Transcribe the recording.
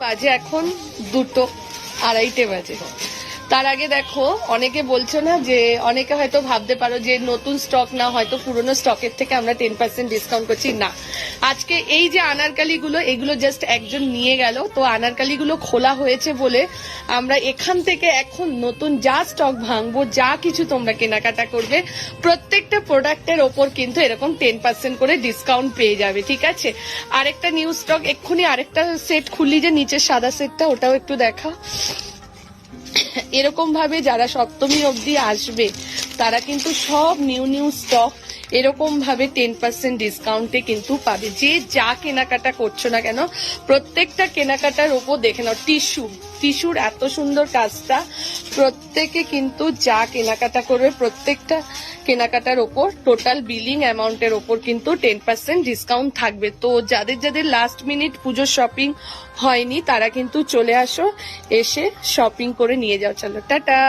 বাজে এখন 2:30 বাজে। তার আগে দেখো, অনেকে বলছো না যে, অনেকে হয়তো ভাবতে পারো যে নতুন স্টক না, হয়তো পুরনো স্টকের থেকে আমরা 10% ডিসকাউন্ট করছি। না, আজকে এই যে আনারকালি গুলো, এগুলো জাস্ট একজন নিয়ে গেল, তো আনারকালি গুলো খোলা হয়েছে বলে আমরা এখান থেকে এখন নতুন যা স্টক ভাঙবো, যা কিছু তোমরা কেনাকাটা করবে, প্রত্যেকটা প্রোডাক্টের ওপর কিন্তু এরকম 10% করে ডিসকাউন্ট পেয়ে যাবে, ঠিক আছে? আরেকটা নিউ স্টক এক্ষুনি আরেকটা সেট খুললি, যে নিচের সাদা সেটটা, ওটাও একটু দেখা। এরকম ভাবে যারা সপ্তমী অবধি আসবে তারা কিন্তু সব নিউ স্টক এরকম ভাবে 10% ডিসকাউন্টে কিন্তু পাবে। যে যা কেনাকাটা করছো না কেন, প্রত্যেকটা কেনাকাটার ওপর দেখে নাও। টিস্যুর এত সুন্দর কাজটা, প্রত্যেকে কিন্তু যা কেনাকাটা করবে প্রত্যেকটা কেনাকাটার ওপর টোটাল বিলিং অ্যামাউন্টের ওপর কিন্তু 10% ডিসকাউন্ট থাকবে। তো যাদের যাদের লাস্ট মিনিট পুজোর শপিং হয়নি তারা কিন্তু চলে আসো, এসে শপিং করে নিয়ে যাও। চলো, টাটা।